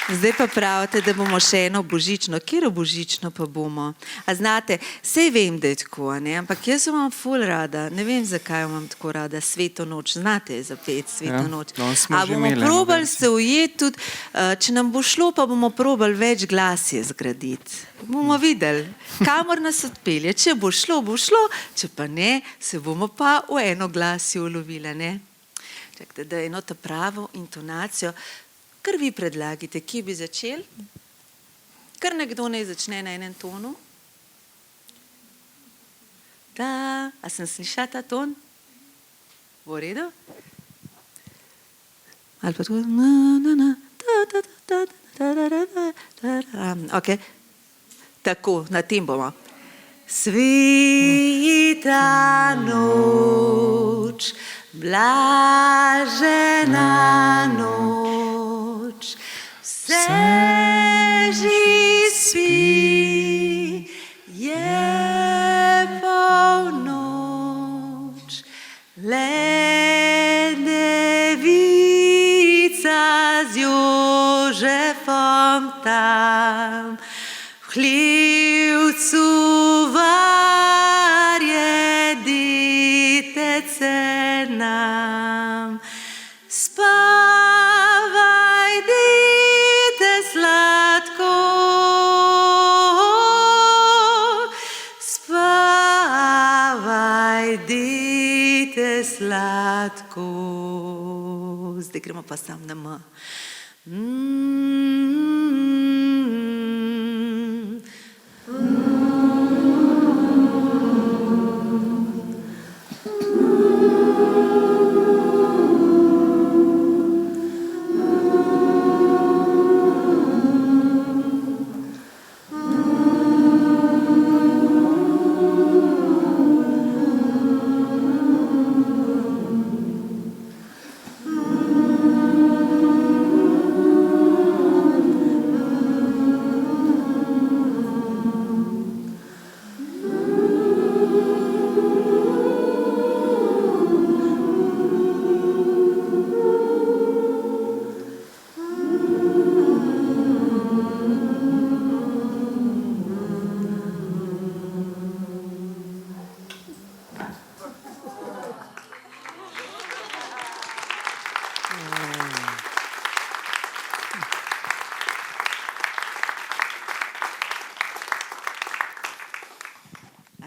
Zdaj pa pravite, da bomo še eno božično. Katero božično pa bomo? A znate, sej vem, da je tako, ne? Ampak jaz imam ful rada, ne vem, zakaj imam tako rada, Sveto noč. Znate zapeti Sveto noč? A bomo probali se ujeti tudi, če nam bo šlo, pa bomo probali več glasje zgraditi. Bomo videli, kamor nas odpelje. Če bo šlo, če pa ne, se bomo pa v eno glasje ulovili, ne? Čakajte, da eno ta pravo intonacijo. Kar vi predlagite, kje bi začeli? Kar nekdo naj začne na enem tonu? A sem slišala ta ton? V redu? Ali pa tako? Ok. Tako, na tem bomo. Sveta noč, blažena noč, vse že spi, je polnoč, le devica z Jožefom tam, v hlivcu varje ditece nam. Spavaj, dite sladko, spavaj, dite sladko. Zdaj gremo pa sam na M.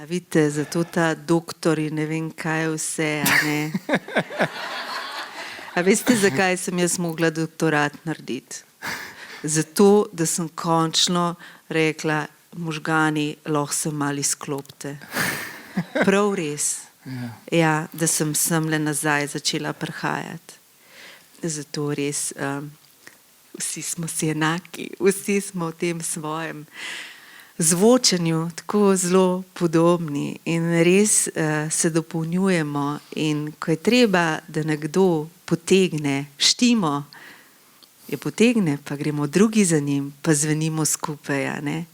A vidite, zato ta doktor in ne vem kaj vse, a ne? A veste, zakaj sem jaz mogla doktorat narediti? zato, da sem končno rekla, možgani, lahko se malo izklopite. Prav res. Ja, da sem semle nazaj začela prihajati. Zato res, vsi smo si enaki, vsi smo v tem svojem zvočenju tako zelo podobni in res se dopolnjujemo. In ko je treba, da nekdo potegne štimo, je potegne, pa gremo drugi za njim, pa zvenimo skupaj. A ne?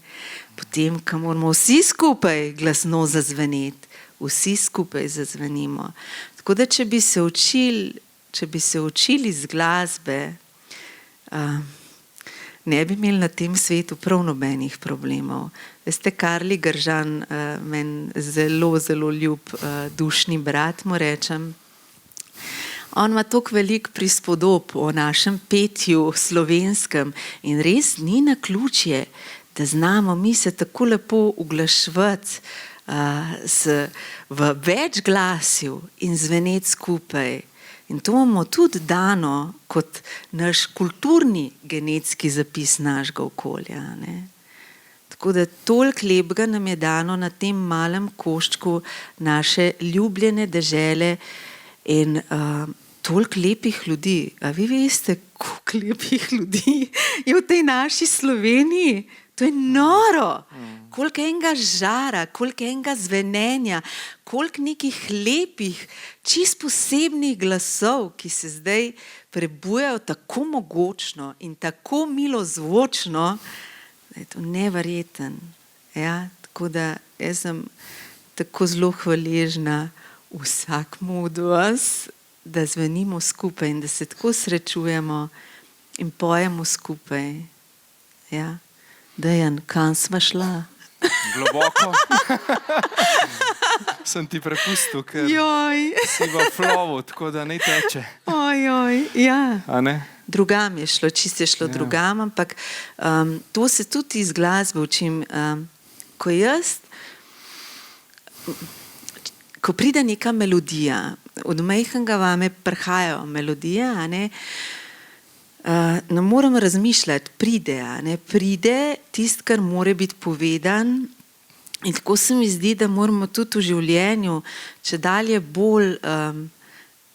Potem, ko moramo vsi skupaj glasno zazveneti, vsi skupaj zazvenimo. Tako da, če bi se učili z glasbe, ne bi imeli na tem svetu prav nobenih problemov. Veste, Karli Gržan, meni zelo, zelo ljub dušni brat, mu rečem, on ima toliko veliko prispodob o našem petju slovenskem in res ni naključje, da znamo mi se tako lepo uglaševati v več glasju in zveneti skupaj. In to imamo tudi dano kot naš kulturni genetski zapis našega okolja. Ne? Tako da toliko lepega nam je dano na tem malem koščku naše ljubljene dežele in toliko lepih ljudi. A vi veste, koliko lepih ljudi je v tej naši Sloveniji? To je noro. Koliko enega žara, koliko enega zvenenja, koliko nekih lepih, čist posebnih glasov, ki se zdaj prebujajo tako mogočno in tako milozvočno, da je to neverjeten. Ja, tako da jaz sem tako zelo hvaležna vsakmu od vas, da zvenimo skupaj in da se tako srečujemo in pojemo skupaj. Ja. Dejan, kam sva šla? Globoko. Sem ti prepustil, ker si v flowu, tako da ne teče. Ja. A ne? Drugam je šlo, čisto je šlo drugam, ampak to se tudi iz glasbe učim. Ko pride neka melodija, od majhnega vame prihajajo melodije, a ne, ne moram razmišljati, pride tisto, kar mora biti povedan in tako se mi zdi, da moramo tudi v življenju čedalje bolj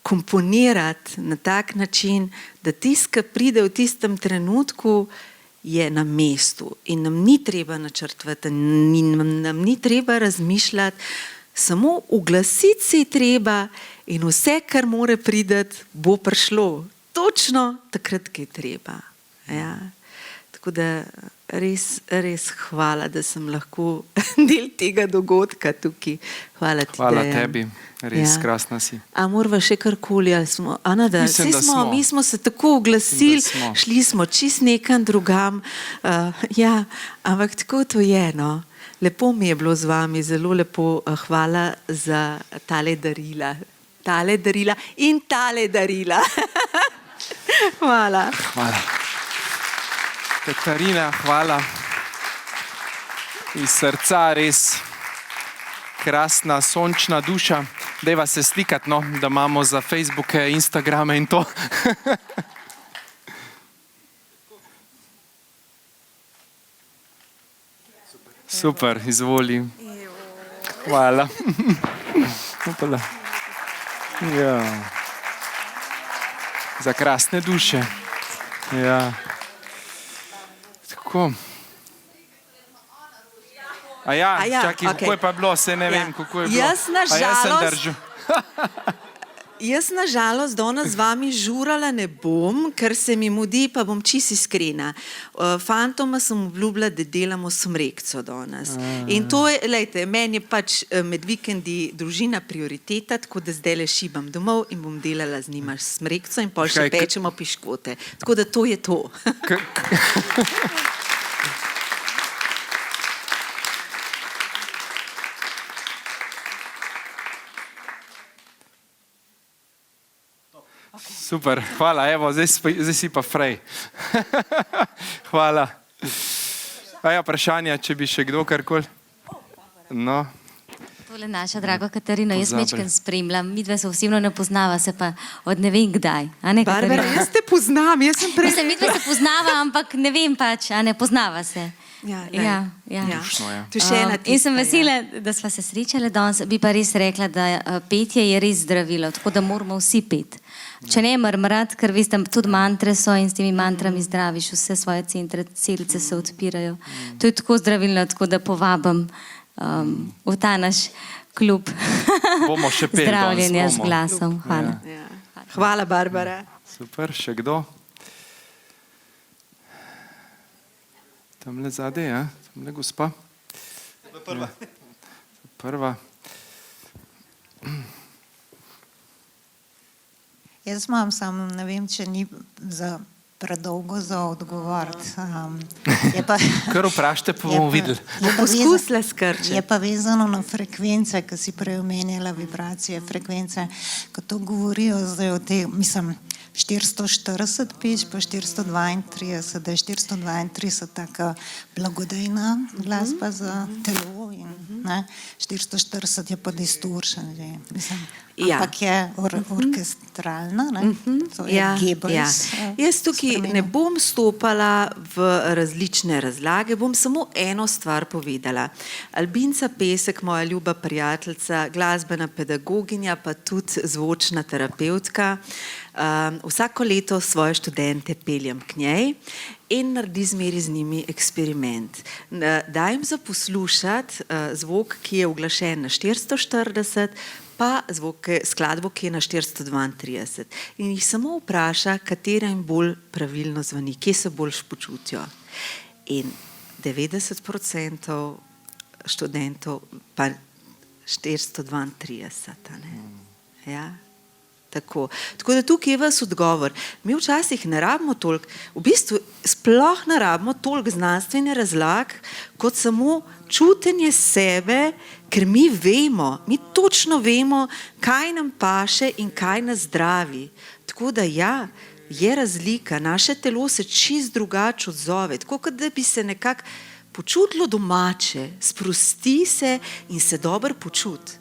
komponirati na tak način, da tisto, kar pride v tistem trenutku, je na mestu in nam ni treba načrtovati, nam ni treba razmišljati, samo uglasiti se je treba in vse, kar mora prideti, bo prišlo. Točno takrat, ki je treba. Ja. Tako da res, res hvala, da sem lahko del tega dogodka tukaj. Hvala ti, Hvala Dejan. tebi, res krasna si. A morava še karkoli, ali smo, Anada, Mislim, da smo. Mi smo se tako oglasili, Mislim, da smo. šli smo čist nekam drugam. Ja, ampak tako to je, no. Lepo mi je bilo z vami, zelo lepo. Hvala za tale darila. Tale darila in tale darila. Hvala. Hvala. Katarina, hvala. Iz srca res krasna, sončna duša. Dajva se slikati, no, da imamo za Facebooke, Instagrame in to. Super, izvoli. Hvala. Upala. Ja. Za krasne duše. Ja. Tako. A ja, čakaj, okej. kako je pa bilo, se ne vem, kako je bilo. Jaz na A jaz sem žalost- držal. Jaz na žalost danes z vami žurala ne bom, ker se mi mudi, pa bom čisto iskrena. Fantoma sem obljubila, da delamo smrekco danes. In to je, lejte, meni je pač med vikendi družina prioriteta, tako da zdaj le šibam domov in bom delala z njima smrekco in pol še Kaj, pečemo piškote. Tako da to je to. Super, hvala, evo, zdaj si pa frej. Hvala. A ja, vprašanja, če bi še kdo karkoli. No. Tole naša draga Katarina, jaz Pozabili. mečkam spremljam, midva se osebno ne poznava, se pa od ne vem kdaj. A ne, Barbara, Katarina? jaz te poznam, jaz sem prej. Mislim, midva se poznava, ampak ne vem pač, a ne poznava se. Ja. Luštno je. To je še ena In sem tista, vesela, da sva se srečala danes, bi pa res rekla, da petje je res zdravilo, tako da moramo vsi peti. Če ne mrmrati, ker veste, tudi mantre so in s temi mantrami zdraviš vse svoje centre, celice se odpirajo. To je tako zdravilno, tako da povabim v ta naš klub Bomo še peli danes, zdravljenja z bomo. glasom. Hvala. Ja. Hvala, Barbara. Super, še kdo? Tamle zadaj, ja? Tamle gospa. Prva. Prva. Jaz imam samo, ne vem, če ni predolgo za odgovoriti. Kar vprašajte, pa bomo videli. Poskusila skrčiti. Je pa vezano na frekvence, ki si prej omenjala, vibracije, frekvence, ko to govorijo zdaj o tej, mislim, 440 peč, pa 432, da je 432 taka blagodejna glasba za telo in 440 je pa distortion, že, mislim, ampak je orkestralna, ne? To je Goebbels. Jaz tukaj ne bom stopala v različne razlage, bom samo eno stvar povedala. Albinca Pesek, moja ljuba prijateljica, glasbena pedagoginja, pa tudi zvočna terapevtka, vsako leto svoje študente peljem k njej in naredi zmeri z njimi eksperiment. Dajem za poslušati zvok, ki je uglašen na 440, pa skladbo, ki je na 432. In jih samo vpraša, katera jim bolj pravilno zveni, kje se boljš počutijo. In 90% študentov pa 432. Ja? Tako da tukaj je vas odgovor. Mi včasih ne rabimo toliko, v bistvu sploh ne rabimo toliko znanstvene razlag, kot samo čutenje sebe, ker mi vemo, mi točno vemo, kaj nam paše in kaj nas zdravi. Tako da ja, je razlika, naše telo se čist drugače odzove, tako kot da bi se nekako počutilo domače, sprosti se in se dobro počuti.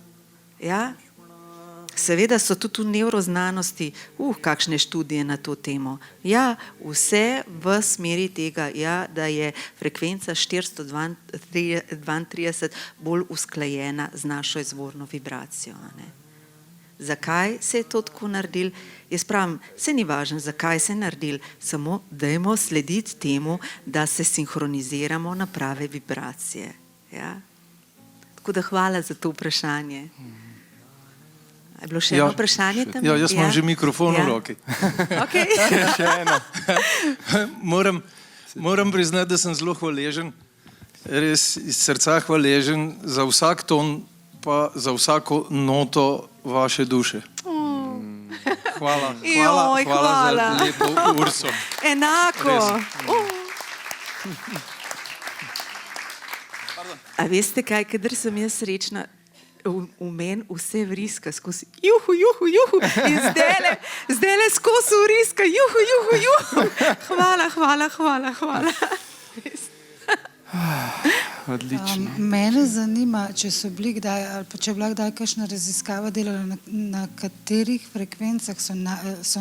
Ja? Seveda so tudi v nevroznanosti, kakšne študije na to temo. Ja, vse v smeri tega, ja, da je frekvenca 432 bolj usklajena z našo izvorno vibracijo. Ne? Zakaj se je to tako naredil? Jaz pravim, se ni važno, zakaj se je naredil, samo dajmo slediti temu, da se sinhroniziramo na prave vibracije. Ja? Tako da hvala za to vprašanje. Je bilo še eno vprašanje tam? Ja, jaz imam že mikrofon v roki. Okay. Še eno. Moram priznati, da sem zelo hvaležen, res iz srca hvaležen za vsak ton, pa za vsako noto vaše duše. Hvala za lepo urso. Enako. A veste kaj, kadar sem jaz srečna, v meni vse vriska skozi juhu, juhu, juhu in zdajle skozi vriska juhu, juhu, juhu. Hvala. Odlično. Mene zanima, če so bili kdaj, ali pa če je bila kdaj kakšna raziskava delala, na katerih frekvencah so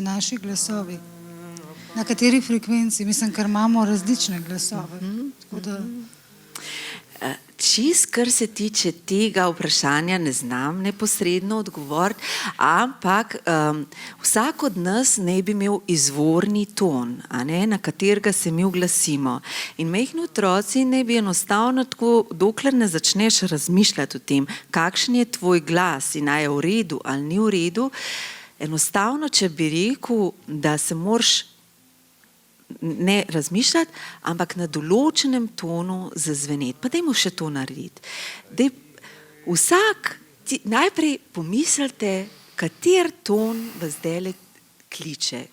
naši glasovi. Na kateri frekvenci, mislim, ker imamo različne glasove. Tako da... Čist, kar se tiče tega vprašanja, ne znam neposredno odgovoriti, ampak vsak od nas naj bi imel izvorni ton, na katerega se mi oglasimo. In majhni otroci naj bi enostavno tako, dokler ne začneš razmišljati o tem, kakšen je tvoj glas in naj je v redu ali ni v redu, enostavno, če bi rekel, da se moraš ne razmišljati, ampak na določenem tonu zazveneti. Pa dajmo še to narediti. Najprej pomislite, kater ton vas zdajle kliče.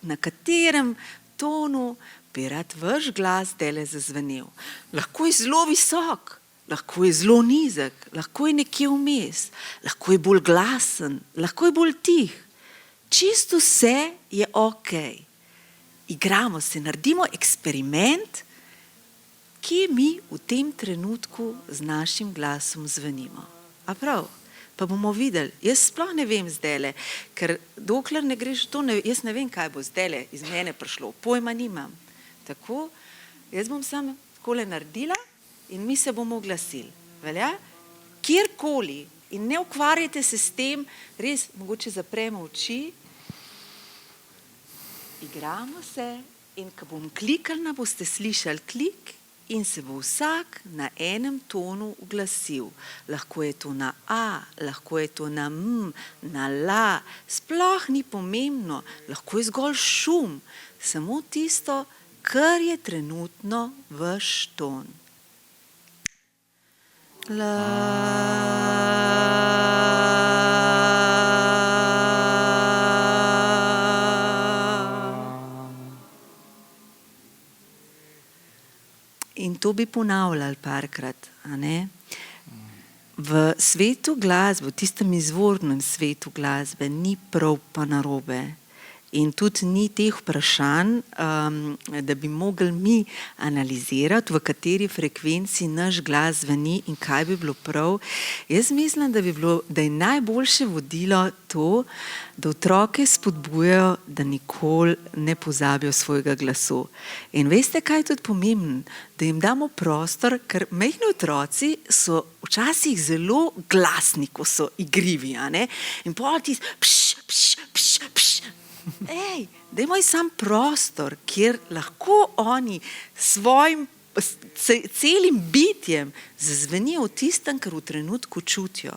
Na katerem tonu bi rad vaš glas zdajle zazvenel. Lahko je zelo visok, lahko je zelo nizek, lahko je nekje vmes, lahko je bolj glasen, lahko je bolj tih. Čisto vse je okej. Igramo se, naredimo eksperiment, kje mi v tem trenutku z našim glasom zvenimo. A prav? Pa bomo videli. Jaz sploh ne vem zdajle, ker dokler ne greš to, jaz ne vem, kaj bo zdajle iz mene prišlo. Pojma nimam. Tako, jaz bom samo takole naredila in mi se bomo oglasili. Velja? Kjerkoli. In ne ukvarjajte se s tem, res, mogoče zapremo oči, igramo se in ko bom klikala, boste slišali klik in se bo vsak na enem tonu oglasil. Lahko je to na A, lahko je to na M, na La, sploh ni pomembno, lahko je zgolj šum, samo tisto, kar je trenutno vaš ton. In to bi ponavljali parkrat, a ne? V svetu glasbe, v tistem izvornem svetu glasbe ni prav pa narobe. In tudi ni teh vprašanj, da bi mogli mi analizirati, v kateri frekvenci naš glas zveni in kaj bi bilo prav. Jaz mislim, da je najboljše vodilo to, da otroke spodbujajo, da nikoli ne pozabijo svojega glasu. In veste, kaj je tudi pomembno? Da jim damo prostor, ker majhni otroci so včasih zelo glasni, ko so igrivi, a ne? In potem ti pš, pš, pš, pš. Ej, dajmo jim sam prostor, kjer lahko oni svojim celim bitjem zazvenijo v tistem, kar v trenutku čutijo.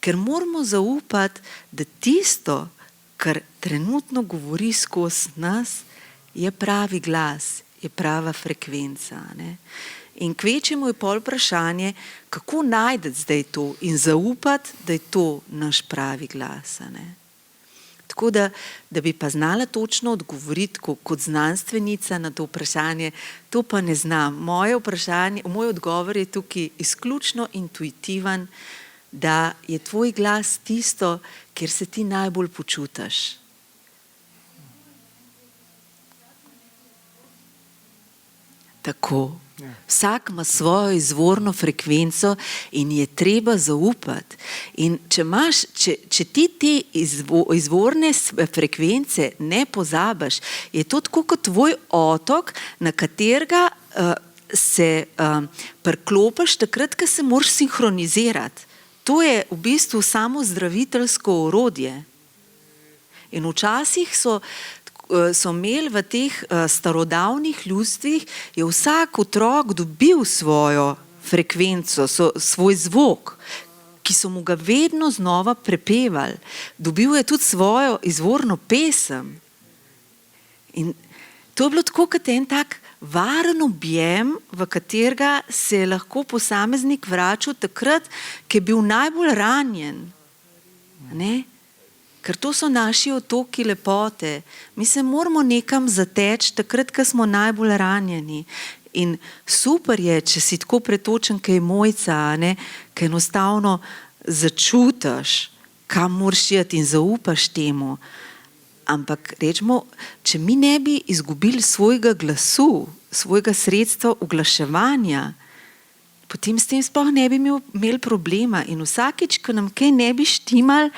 Ker moramo zaupati, da tisto, kar trenutno govori skozi nas, je pravi glas, je prava frekvenca. Ne? In kvečemu je pol vprašanje, kako najti zdaj to in zaupati, da je to naš pravi glas. Ne? Tako da bi pa znala točno odgovoriti kot znanstvenica na to vprašanje, to pa ne znam. Moj odgovor je tukaj izključno intuitiven, da je tvoj glas tisto, kjer se ti najbolj počutiš. Tako. Vsak ima svojo izvorno frekvenco in je treba zaupati. In če ti te izvorne frekvence ne pozabiš, je to tako kot tvoj otok, na katerega se priklopiš takrat, ko se moraš sinhronizirati. To je v bistvu samo zdraviteljsko orodje. In včasih so imeli v teh starodavnih ljudstvih, je vsak otrok dobil svojo frekvenco, svoj zvok, ki so mu ga vedno znova prepevali. Dobil je tudi svojo izvorno pesem. In to je bilo tako kot en tak varen objem, v katerega se je lahko posameznik vračal takrat, ko je bil najbolj ranjen. Ne? Ker to so naši otoki lepote. Mi se moramo nekam zateči takrat, ko smo najbolj ranjeni. In super je, če si tako pretočen, kaj je Mojca, ne? Kaj enostavno začutiš, kam moraš iti in zaupaš temu. Ampak rečemo, če mi ne bi izgubili svojega glasu, svojega sredstva oglaševanja, potem s tem sploh ne bi imeli problema. In vsakič, ko nam kaj ne bi štimal,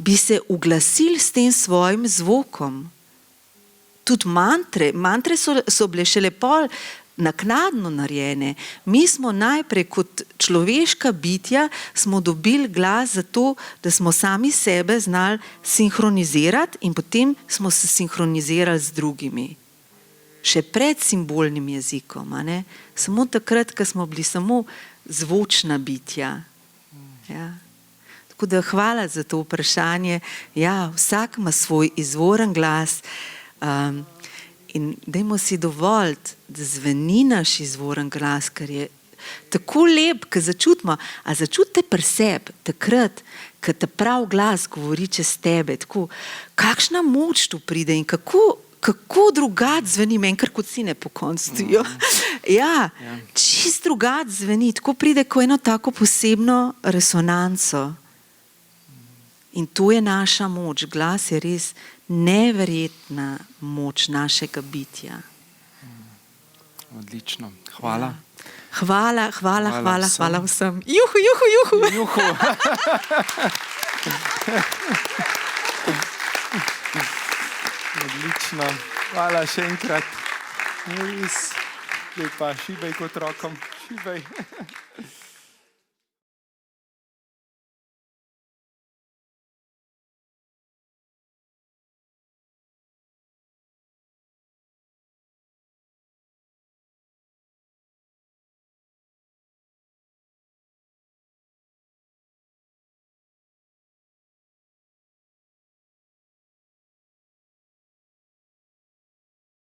bi se uglasili s tem svojim zvokom. Tudi mantre so bile šele pol naknadno narejene. Mi smo najprej kot človeška bitja smo dobili glas zato, da smo sami sebe znali sinhronizirati in potem smo se sinhronizirali z drugimi. Še pred simbolnim jezikom. A ne? Samo takrat, ko smo bili samo zvočna bitja. Ja. Tako da hvala za to vprašanje. Ja, vsak ima svoj izvoren glas in dajmo si dovoliti, da zveni naš izvoren glas, ker je tako lep, ko začutimo, a začutite pri sebi takrat, ko ta prav glas govori čez tebe, tako, kakšna moč tu pride in kako drugače zveni, meni kar kot sine po koncu. Ja, čist drugače zveni, tako pride ko eno tako posebno resonanco. In to je naša moč. Glas je res neverjetna moč našega bitja. Odlično. Hvala. Hvala vsem. vsem. Juhu. Juhu. Odlično. Hvala še enkrat. Res. Zdaj pa šibaj kot rokom. Šibaj.